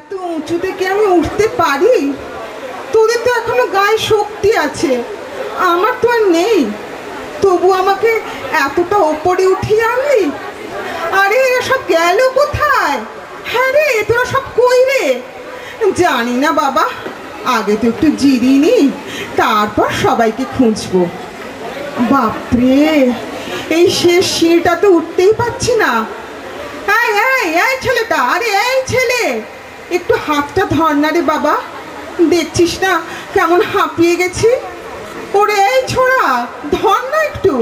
এত উঁচুতে কি আমি উঠতে পারি? তোদের তো এখনো গায়ে শক্তি আছে, আমার তো আর নেই। তবু আমাকে এতটা ওপরে উঠিয়ে আনলি। আরে এরা সব গেল কোথায়? হ্যাঁ রে, তোরা সব কই রে? জানি না বাবা, আগে তো একটু জিরিয়ে নি, তারপর সবাইকে খুঁজবো। বাপরে, এই শেষ সিঁড়িটা তো উঠতেই পারছি না। এই এই এই ছেলেটা, আরে এই ছেলে, একটু হাতটা ধর না রে বাবা, দেখছিস না কেমন হাঁপিয়ে গেছি? ওরে এই ছোড়া, ধর না একটু।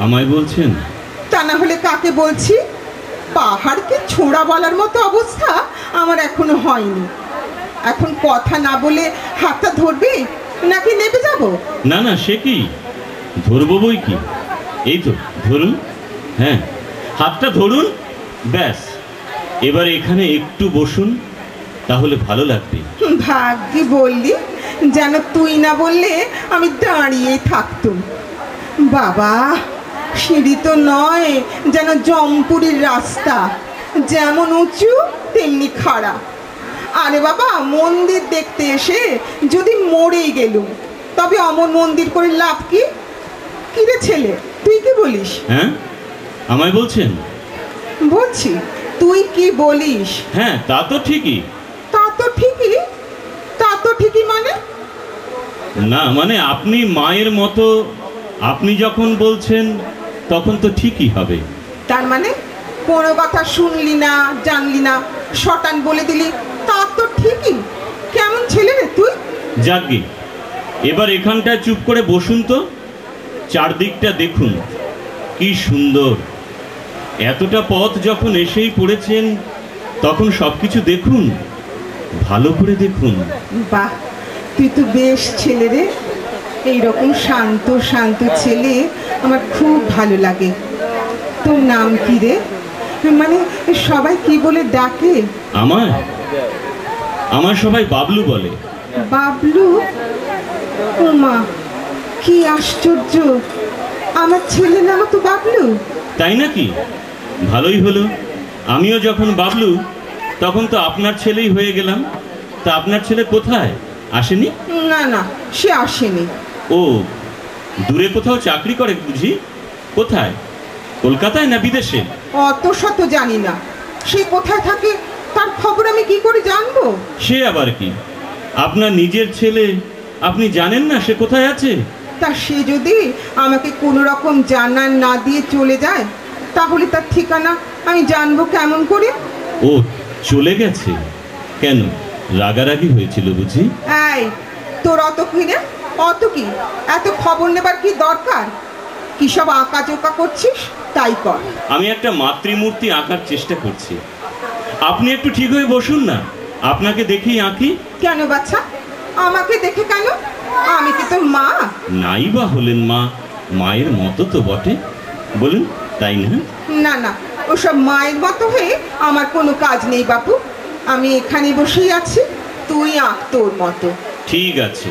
আমায় বলছেন? তা না হলে কাকে বলছি? পাহাড়কে ছোড়া বলার মতো অবস্থা আমার এখনো হয়নি। এখন কথা না বলে হাতটা ধরবি নাকি নেবে যাব? না না, সে কি, ধরবো বই কি। এই তো ধরুন, হ্যাঁ হাতটা ধরুন, ব্যাস। এবার এখানে একটু বসুন, তাহলে ভালো লাগবে। ভাগ্যি বললি, যেন তুই না বললে আমি দাঁড়িয়েই থাকতুম। বাবা, সিঁড়ি তো নয়, যেন জমপুরির রাস্তা, যেমন উঁচু তেমনি খাড়া। আরে বাবা, মন্দির দেখতে এসে যদি মরেই গেলুম, তবে অমর মন্দির করে লাভ কি? কি রে ছেলে, তুই কি বলিস? হ্যাঁ, আমায় বলছেন? বলছি, তুই কি বলিস? হ্যাঁ, তা তো ঠিকই। তা তো ঠিকই? তা তো ঠিকই মানে? না মানে আপনি মায়ের মতো, আপনি যখন বলছেন তখন তো ঠিকই হবে। তার মানে কোনো কথা শুনলি না, জানলি না, শটান বলে দিলি, তা তো ঠিকই? কেমন ছেলে রে তুই? যাকগে, এবার এখানটায় চুপ করে বসুন তো, চারদিকটা দেখুন কি সুন্দর। এতটা পথ যখন এসেই পড়েছেন, তখন সবকিছু দেখুন, ভালো করে দেখুন। বাহ, তুই তো বেশ ছেলে রে। এইরকম শান্ত শান্ত ছেলে আমার খুব ভালো লাগে। তোর নাম কি রে? মানে সবাই কি বলে ডাকে? আমার সবাই বাবলু বলে। বাবলু? ওমা, কি আশ্চর্য, আমার ছেলে নাম তো বাবলু। তাই নাকি? ভালোই হলো, আমিও যখন বাবলু তখন তো আপনার ছেলেই হয়ে গেলাম। তা আপনার ছেলে কোথায়, আসেনি? না না, সে আসেনি। ও, দূরে কোথাও চাকরি করে বুঝি? কোথায়, কলকাতায় না বিদেশে? অত শত জানি না, সে কোথায় থাকে তার খবর আমি কি করে জানবো? সে আবার কি, আপনার নিজের ছেলে, আপনি জানেন না সে কোথায় আছে? তা সে যদি আমাকে কোনো রকম জানান না দিয়ে চলে যায়, তাহলে তার ঠিকানা আমি জানবো কেমন করে? ও চলে গেছে? কেন, রাগারাগি হয়েছিল বুঝি? এই, তোর অত কি রে? অত কি, এত খবর নেবার কি দরকার? কি সব আঁকা চোকা করছিস? তাই কর। আমি একটা মাতৃমূর্তি আঁকার চেষ্টা করছি, আপনি একটু ঠিক হয়ে বসুন না, আপনাকে দেখেই আঁকি। কেন বাচ্চা, আমাকে দেখে কেন? আমি কি তোর মা? নাই বা হলেন মা, মায়ের মতো তো বটে, বলুন তাই না? না না, ওসব মায়ের মতো হয়ে আমার কোনো কাজ নেই বাপু। আমি এখানে বসেই আছি, তুই আঁক তোর মতো। ঠিক আছে,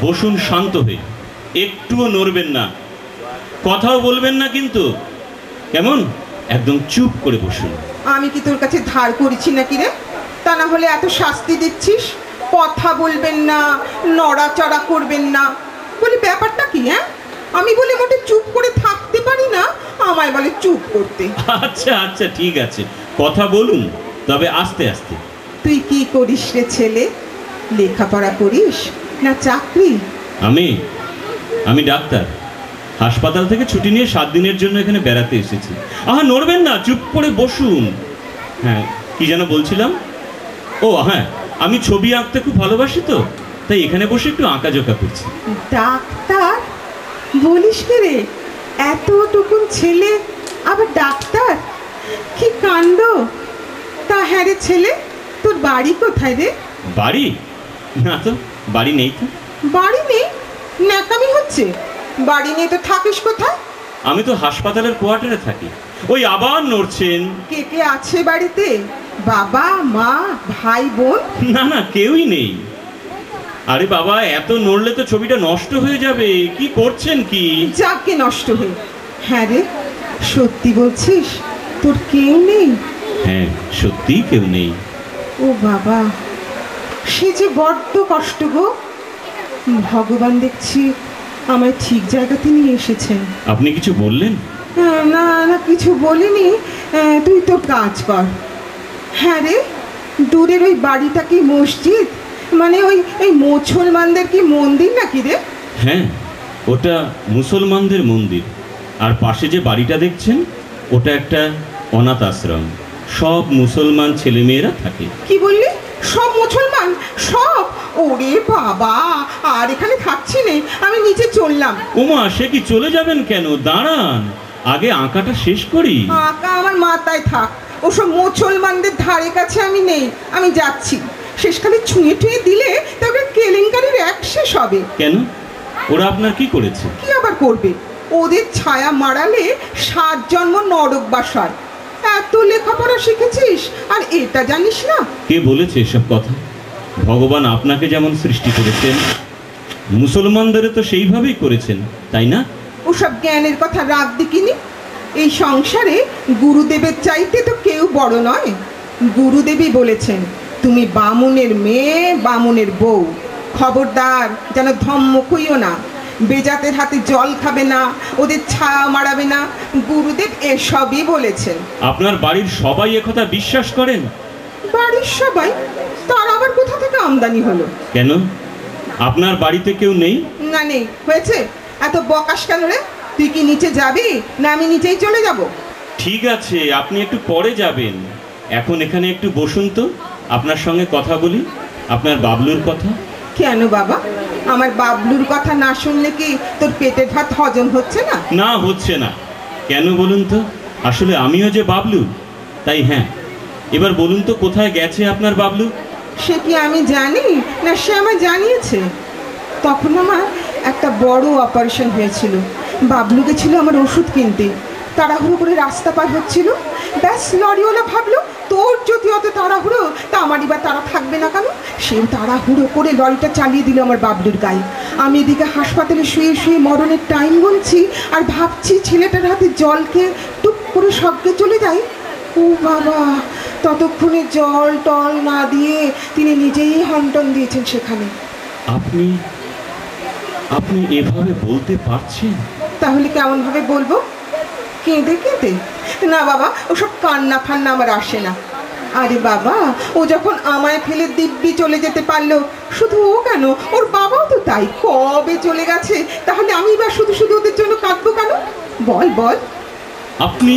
বসুন শান্ত হয়ে, একটুও নড়বেন না, কথাও বলবেন না কিন্তু, কেমন? একদম চুপ করে বসুন। আমি কি তোর কাছে ধার করেছি নাকি রে? তা না হলে এত শাস্তি দিচ্ছিস, কথা বলবেন না, নড়াচড়া করবেন না, বলি ব্যাপারটা কি? হ্যাঁ, আমি বলি মোটে চুপ করে থাকতে পারি না, আমায় বলে চুপ করতে। আচ্ছা আচ্ছা, ঠিক আছে, কথা বলুন, তবে আস্তে আস্তে। তুই কি করিস রে ছেলে? লেখাপড়া করিস না চাকরি? আমি ডাক্তার, হাসপাতাল থেকে ছুটি নিয়ে 7 দিনের জন্য এখানে বেড়াতে এসেছি। আহা, নড়বেন না, চুপ করে বসুন। হ্যাঁ, কি যেন বলছিলাম? ও হ্যাঁ, আমি ছবি আঁকতে খুব ভালোবাসি, তো তাই এখানে বসে একটু আঁকাঝোঁকা করছি। ডাক্তার বলিস কি রে? এতটুকুন ছেলে আবার ডাক্তার, কি কাণ্ড! তা হ্যাঁ রে ছেলে, তোর বাড়ি কোথায় রে? বাড়ি? না তো, বাড়ি নেই তো। বাড়ি নেই? ন্যাকামি হচ্ছে। বাড়ি নেই তো থাকিস কোথায়? আমি তো হাসপাতালের কোয়ার্টারে থাকি। ওই আবার নড়ছেন। কে কে আছে বাড়িতে? বাবা, মা, ভাই, বোন? না না, কেউই নেই। আরে বাবা, এত নড়লে তো ছবিটা নষ্ট হয়ে যাবে। কি করছেন কি? যাকে নষ্ট হয়ে। হ্যাঁ রে, সত্যি বলছিস তোর কেউ নেই? হ্যাঁ, সত্যিই কেউ নেই। ও বাবা, সে যে বড্ড কষ্ট গো। ভগবান দেখছি আমায় ঠিক জায়গাতে নিয়ে এসেছেন। আপনি কিছু বললেন? না না, কিছু বলিনি। তুই তো কাজ কর। হ্যাঁ রে, দূরের ওই বাড়িটা কি মসজিদ? মানে ওই মুসলমানদের কি মন্দির নাকি রে? হ্যাঁ, ওটা মুসলমানদের মন্দির। আর পাশে যে বাড়িটা দেখছেন ওটা একটা অনাথ আশ্রম। সব মুসলমান ছেলেমেয়েরা থাকে। কি বললি? সব মুসলমান? সব? ওরে বাবা, আর এখানে থাকছি নে, আমি নিচে চললাম। ওমা, সে কি চলে যাবেন কেন? দাঁড়ান, আগে আঁকাটা শেষ করি। আঁকা আমার মাথায় থাক, ওসব মুসলমানদের ধারে কাছে আমি নেই। আমি যাচ্ছি। শেষকালে ছুঁয়ে টুঁয়ে দিলে তবে কেলেঙ্কারির এক শেষ হবে। কেন? ওরা আপনার কি করেছে? কি আবার করবে? ওদের ছায়া মারালে 7 জন্ম নরকবাস হয়। এত লেখাপড়া শিখেছিস আর এটা জানিস না? কে বলেছে এসব কথা? ভগবান আপনাকে যেমন সৃষ্টি করেছেন মুসলমানদের তো সেইভাবেই করেছেন, তাই না? ওসব জ্ঞানের কথা রাগ দিকিনি। এই সংসারে গুরুদেবের চাইতে তো কেউ বড় নয়। গুরুদেবই বলেছেন, তুমি বামুনের মেয়ে, বামুনের বউ। খবরদার যেন ধম্মক হইও না। বেজাতের হাতে জল খাবে না, ওদের ছায়া মারাবে না। গুরুদেব এসবই বলেছেন। আপনার বাড়ির সবাই একথা বিশ্বাস করেন? বাড়ির সবাই? তার আবার কোথা থেকে আমদানি হলো? কেন, আপনার বাড়িতে কেউ নেই? না, নেই। হয়েছে, এত বকাস কেন রে? তুই কি নিচে যাবি না আমি নিচেই চলে যাব? ঠিক আছে, আপনি একটু পরে যাবেন। এখন এখানে একটু বসুন তো, আপনার সঙ্গে কথা বলি, আপনার বাবলুর কথা। কেন বাবা, আমার বাবলুর কথা না শুনলে কি তোর পেটের ভাত হজম হচ্ছে না? না, হচ্ছে না। কেন বলুন তো? আসলে আমিও যে বাবলু, তাই। হ্যাঁ, এবার বলুন তো, কোথায় গেছে আপনার বাবলু? সে কি আমি জানি না সে আমায় জানিয়েছে? তখন আমার একটা বড় অপারেশন হয়েছিল। বাবলু গেছিল আমার ওষুধ কিনতে। তাড়াহুড়ো করে রাস্তা পার হচ্ছিল। ব্যাস, লরিওয়ালা ভাবলো তোর যদি অত তাড়াহুড়ো তা আমারই বা তাড়া থাকবে না কেন? সে তাড়াহুড়ো করে লরিটা চালিয়ে দিল আমার বাবলুর গায়ে। আমি এদিকে হাসপাতালে শুয়ে শুয়ে মরণের টাইম গুনছি আর ভাবছি ছেলেটার হাতে জল খেয়ে টুক করে স্বর্গে চলে যায়। ও বাবা, ততক্ষণে জল টল না দিয়ে তিনি নিজেই হন্টন দিয়েছেন সেখানে। আপনি আপনি এভাবে বলতে পারছেন? তাহলে কেমন ভাবে বলবো? কেঁদে কেঁদে? না বাবা, ওসব কান্না ফান্না আমার আসে না। আরে বাবা, ও যখন আমায় ফেলে দিব্যি চলে যেতে পারলো, শুধু ও কেন, ওর বাবাও তো তাই। কবে চলে গেছে, তাহলে আমি বা শুধু শুধু ওদের জন্য কাঁদবো কেন? বল বল। আপনি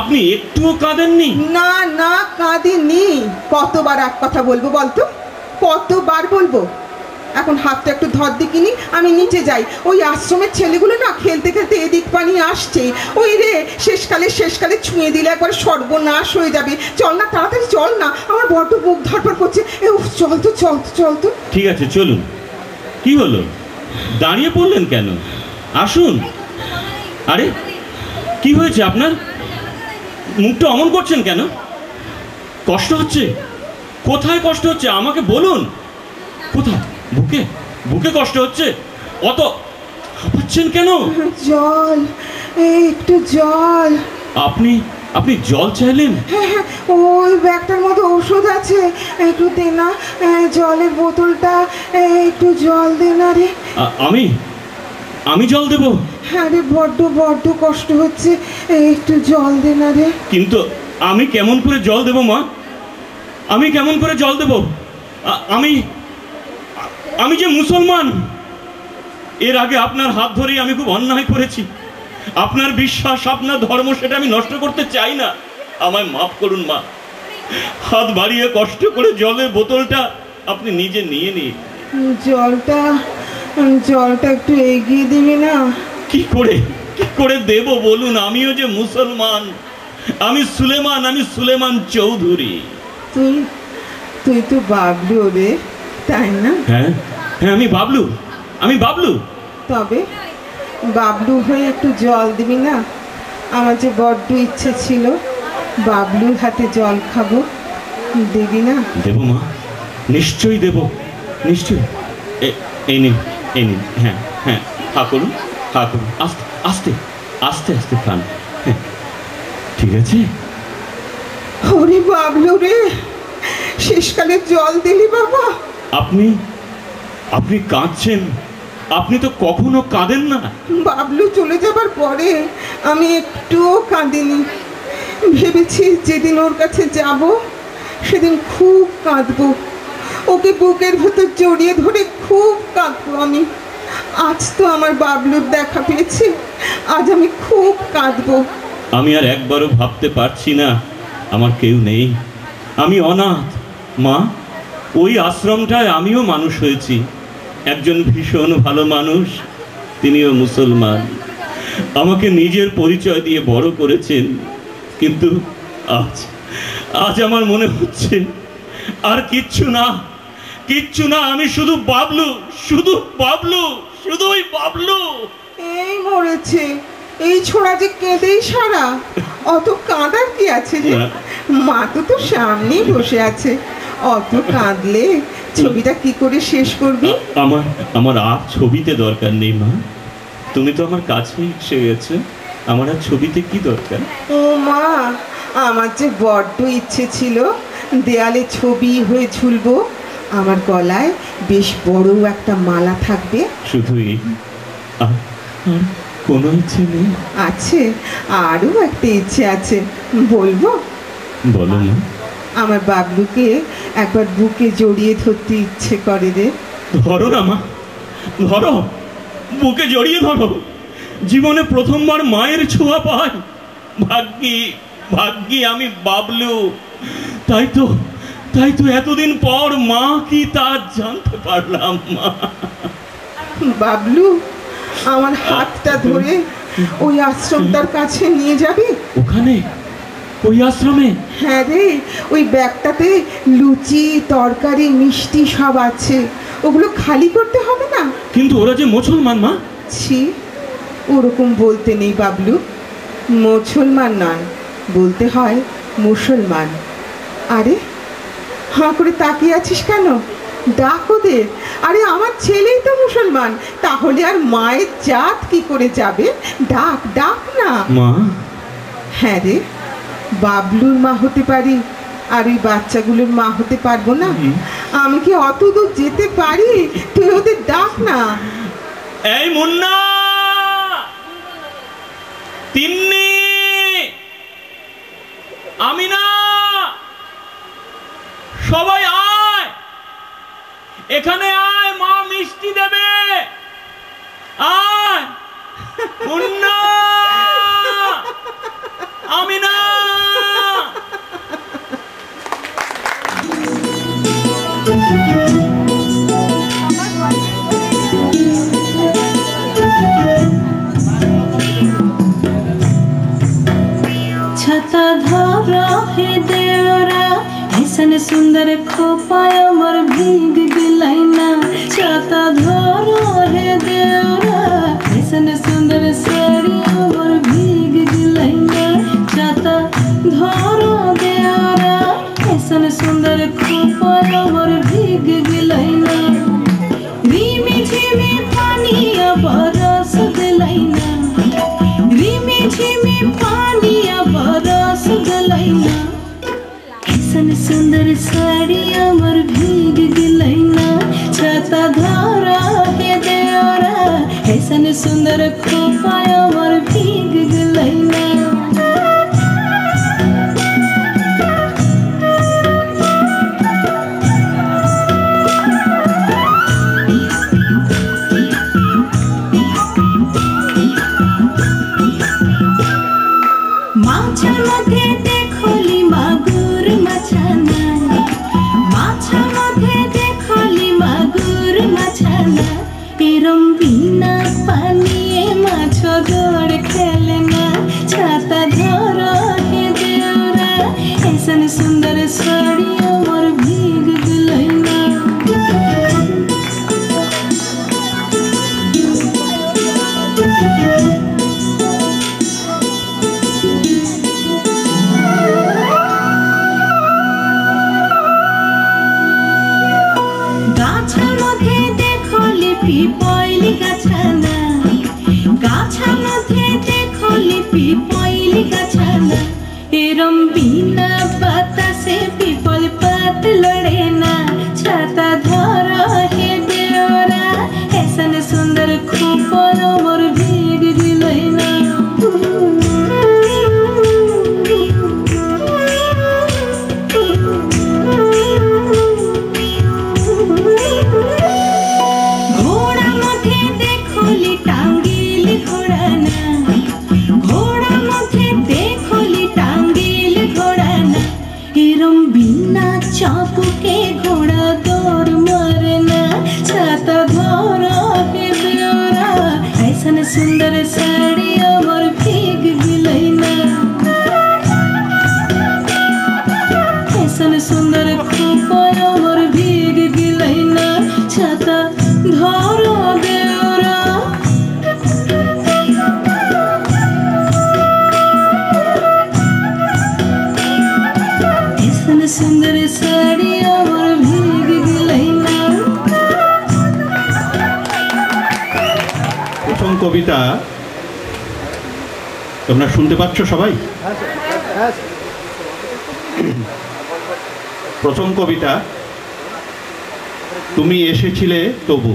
আপনি একটুও কাঁদেননি? না না, কাঁদিনি। কতবার এক কথা বলবো বলতো? কতবার বলবো? এখন হাতটা একটু ধর দিকিনি, আমি নিচে যাই। ওই আশ্রমের ছেলেগুলো না খেলতে খেলতে এদিক পানি আসছে। ওই রে, শেষকালে ছুঁয়ে দিলে একবার সর্বনাশ হয়ে যাবে। চল না, তাড়াতাড়ি চল না, আমার বড্ড বুক ধরপড় করছে। চল তো চল তো চল তো। ঠিক আছে, চলুন। কি হলো, দাঁড়িয়ে পড়লেন কেন? আসুন। আরে, কি হয়েছে আপনার? মুখটা অমন করছেন কেন? কষ্ট হচ্ছে? কোথায় কষ্ট হচ্ছে আমাকে বলুন। কোথায়? বুকে? বুকে কষ্ট হচ্ছে? অত হাঁপাচ্ছেন কেন? জল, একটু জল। আপনি আপনি জল চাইলেন? হ্যাঁ হ্যাঁ, ওই ব্যাগটার মধ্যে ওষুধ আছে, একটু দে না। জলের বোতলটা, একটু জল দে না রে। আমি জল দেব? হ্যাঁ রে, বড্ড কষ্ট হচ্ছে, একটু জল দে না রে। কিন্তু আমি কেমন করে জল দেব মা? আমি কেমন করে জল দেব? আমি যে মুসলমান। এর আগে আপনার হাত ধরেই আমি খুব অন্যায় করেছি। আপনার বিশ্বাস, আপনার ধর্ম, সেটা আমি নষ্ট করতে চাই না। আমায় মাফ করুন মা। হাত বাড়িয়ে কষ্ট করে জলের বোতলটা আপনি নিজে নিয়ে নিন। জলটা একটু এগিয়ে দিবি না? কি করে দেব বলুন? আমিও যে মুসলমান। আমি সুলেমান চৌধুরী। তুই তো বাবলু রে, তাই না? হ্যাঁ, আমি বাবলু। তবে বাবলু হয়ে একটু জল দিবি না? আমার যে বড্ড ইচ্ছে ছিল বাবলুর হাতে জল খাবো, দিবি না? দেবো মা, নিশ্চয়ই দেবো, নিশ্চয়ই। এই নিন। হ্যাঁ, হা করুন। আস্তে আস্তে খান। ঠিক আছে? ওরে বাবলু রে, শেষকালে জল দিলি বাবা? আপনি আপনি কাঁদছেন? আপনি তো কখনো কাঁদেন না। বাবলু চলে যাবার পরে আমি একটুও কাঁদিনি। ভেবেছি যেদিন ওর কাছে যাব সেদিন খুব কাঁদবো, ওকে বুকের ভেতর জড়িয়ে ধরে খুব কাঁদবো আমি। আজ তো আমার বাবলুর দেখা পেয়েছি, আজ আমি খুব কাঁদবো। আমি আর একবারও ভাবতে পারছি না আমার কেউ নেই, আমি অনাথ। মা, ওই আশ্রমটায় আমিও মানুষ হয়েছি। একজন ভীষণ ভালো মানুষ, তিনিও মুসলমান, আমাকে নিজের পরিচয় দিয়ে বড় করেছেন। কিন্তু আজ আজ আমার মনে হচ্ছে আর কিচ্ছু না, কিচ্ছু না। আমি শুধু বাবলু, শুধু বাবলু, শুধুই বাবলু। এই মরেছে, এই ছোড়া যে কেঁদেই সারা। অত কাঁদার কি আছে রে? মা তো তোর সামনেই বসে আছে, অত কাঁদলে ছবিটা কি করে শেষ করবি? আমার আর ছবিতে দরকার নেই মা, তুমি তো আমার কাছেই এসে গেছো, আমার আর ছবিতে কি দরকার? ও মা, আমার যে বড্ড ইচ্ছে ছিল দেয়ালে ছবি হয়ে ঝুলবো, আমার গলায় বেশ বড় একটা মালা থাকবে। শুধু এই? আর কোনো ইচ্ছে নেই? আছে, আরও একটা ইচ্ছে আছে, বলবো? বলো না। আমার বাবলুকে একবার বুকে জড়িয়ে ধরতে ইচ্ছে করে রে। ধরো না মা, ধরো, বুকে জড়িয়ে ধরো। জীবনে প্রথমবার মায়ের ছোঁয়া পাই। ভাগ্যি আমি বাবলু। তাই তো এতদিন পর মা কি তা জানতে পারলাম। মা, বাবলু, আমার হাতটা ধরে ওই আশ্রমটার কাছে নিয়ে যাবি? ওখানে? ওই আশ্রমে? হ্যাঁ রে, ওই ব্যাগটাতে লুচি তরকারি মিষ্টি সব আছে, ওগুলো খালি করতে হবে না? কিন্তু ওরা যে মুসলমান মা। ছি, ওরকম বলতে নেই বাবলু, মুসলমান নয়, বলতে হয় মুসলমান। আরে হাঁ করে তাকিয়ে আছিস কেন? ডাক ওদের। আরে আমার ছেলেই তো মুসলমান, তাহলে আর মায়ের জাত কি করে যাবে? ডাক ডাক না। মা? হ্যাঁ রে, বাবলুর মা হতে পারি, আর ওই বাচ্চাগুলোর মা হতে পারবো না? আমি কি অত দূর যেতে পারি? তুই ওদের ডাক না। এই মুন্না, তিন্নি, আমিনা, সবাই আয়, এখানে আয়, মা মিষ্টি দেবে। আয় মুন্না, আমিনা। छता धरा हे देवरा, ऐसन सुंदर खोपाय मोर भीग दिलाइना। छता धरा हे देवरा, ऐसन सुंदर साड़िया मोर भीग दिलाइना। छता धरा देवरा, ऐसन सुंदर खोपाय मोर भीग दिलाइना। रिमी झिमी पानिया बरस दिलाइना, रिमी झिमी पानिया बरस दिलाइना। ऐसन सुंदर साड़िया मोर भीग दिलाइना। छता धरा हे देवरा, ऐसन सुंदर खोपाया मोर भीग दिलाइना। মাছের মধ্যে দেখলি মাগুর মাছানা, মাছের মধ্যে দেখলি মাগুর মাছানা। এরম বিনা পানিয়ে মাছ দৌড় খেলে না। ছাতা ধরা হে দেওরা, ऐसन सुंदर साड़िया मोर भीग दिलाइना। গাছের মধ্যে দেখলি পিপইলি গাছানা, গাছের মধ্যে দেখলি পিপইলি গাছানা। এরম বিনা বাতাসে পিপল रात लड़े ना छाता धरा हे देवरा ऐसन सुंदर खूपर मोर भीग गिलै ना घोड़ा मथे देखोली टांगिल घोड़ा ना घोड़ा मथे देखोली टांगिल घोड़ा ना एरम बिना चापुके घोड़ा दौड़ मरना छाता धरा हे देवरा ऐसन सुंदर साड़ी मोर भीग गिलै ना ऐसन सुंदर खूपर मोर भीग गिलै ना छाता धरा देवरा ऐसन सुंदर साड़ी मोर भीग गिलै ना প্রথম কবিতা তোমরা শুনতে পাচ্ছ সবাই? প্রথম কবিতা তুমি এসেছিলে তবু।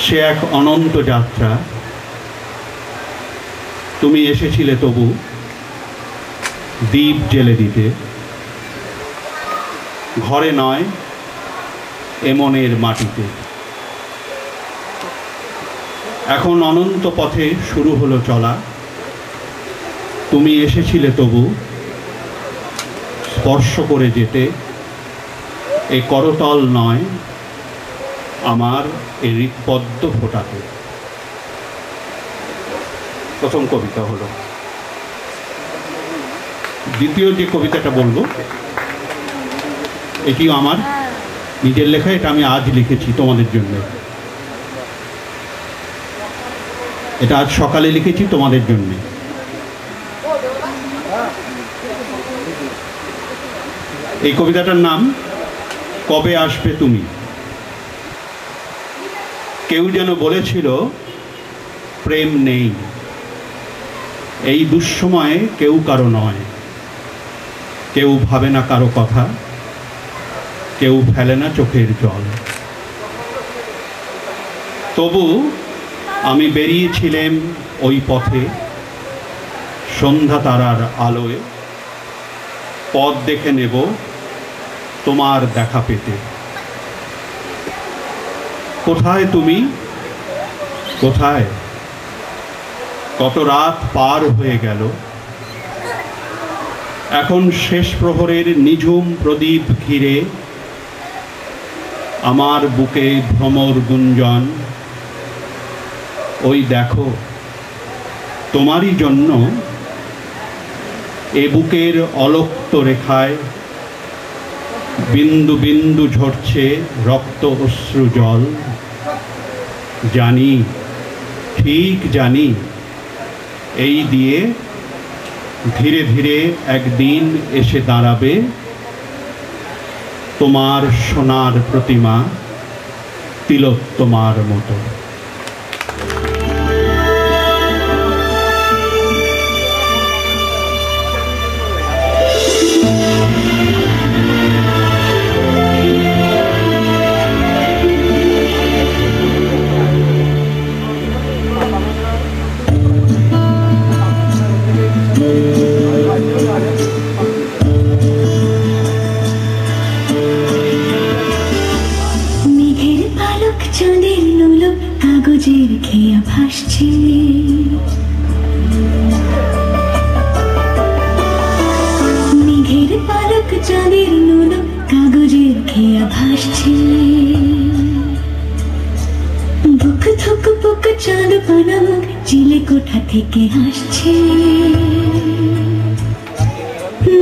সে এক অনন্ত যাত্রা, তুমি এসেছিলে তবু দ্বীপ জেলে দিতে, ঘরে নয় এমনের মাটিতে। এখন অনন্ত পথে শুরু হলো চলা, তুমি এসেছিলে তবু স্পর্শ করে যেতে এই করতল নয় আমার এই হৃৎপদ্ম ফোটাতে। প্রথম কবিতা হলো। দ্বিতীয় যে কবিতাটা বলবো এটিও আমার নিজের লেখা, এটা আমি আজ লিখেছি তোমাদের জন্য। এটা আজ সকালে লিখেছি তোমাদের জন্য। এই কবিতাটার নাম কবে আসবে তুমি। কেউ যেন বলেছিল প্রেম নেই, এই দুঃসময়ে কেউ কারো নয়, কেউ ভাবে না কারো কথা, কেউ ফেলে না চোখের জল। তবু আমি বেরিয়েছিলাম ওই পথে সন্ধ্যা তারার আলোয়, পথ দেখে নেব তোমার দেখা পেতে। কোথায় তুমি, কোথায়? কত রাত পার হয়ে গেল, এখন শেষ প্রহরের নিঝুম প্রদীপ ঘিরে আমার বুকে ভ্রমর গুঞ্জন। ওই দেখো তোমারই জন্য এ বুকের অলক্ত রেখায় বিন্দু বিন্দু ঝরছে রক্ত অশ্রু জল। জানি, ঠিক জানি, এই দিয়ে ধীরে ধীরে একদিন এসে দাঁড়াবে তোমার সোনার প্রতিমা, তিলোত্তমার মতো। কাগজের খেয়া ভাসছে, মেঘের পালক চাঁদের নুলো কাগজের খেয়া ভাসছে। বুক থুক বুক চাঁদ পানামুখ চিলে কোঠা থেকে হাসছে।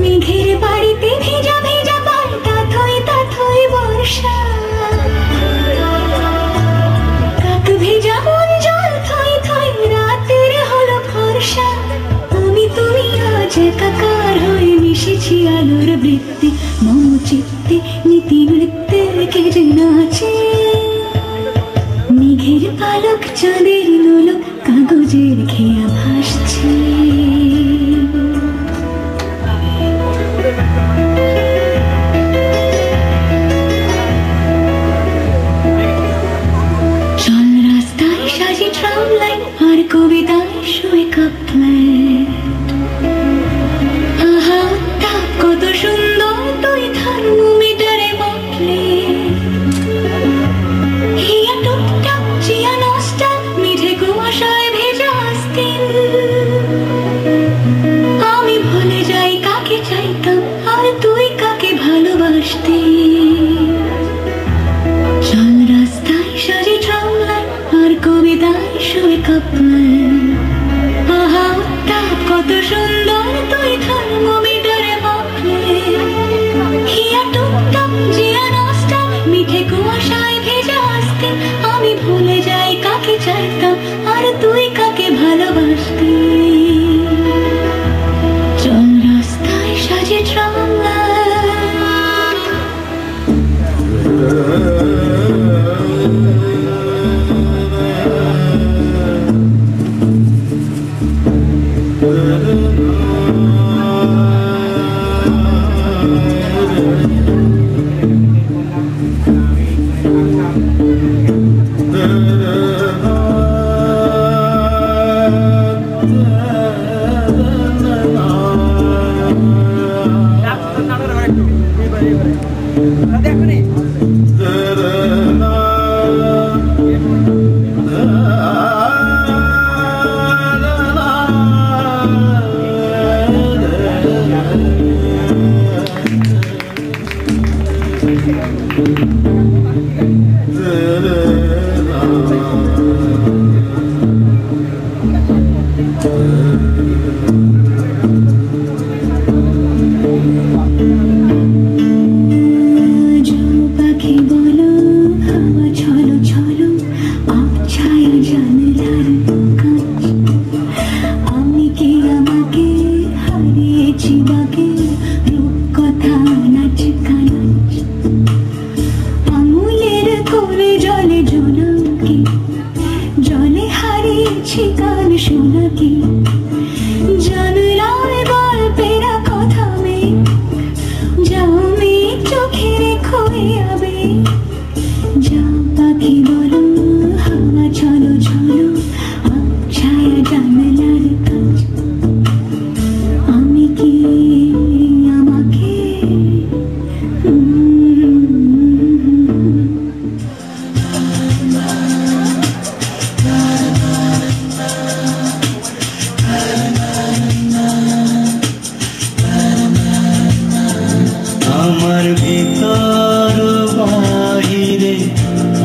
মেঘের বাড়িতে ভেজা ভেজা পাল তাথই তাথই বর্ষা। ভেজা মন জল থই থই রাতের হলো ফর্সা। আমি তুমি আজ একাকার হয়ে মিশেছি আলোর বৃত্তি, মম চিত্তে নীতি নৃত্যে কে যে নাচে। মেঘের পালক চাঁদের নোলক কাগজের খেয়া ভাসছে।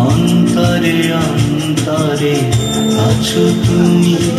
অন্তরে অন্তরে আছো তুমি।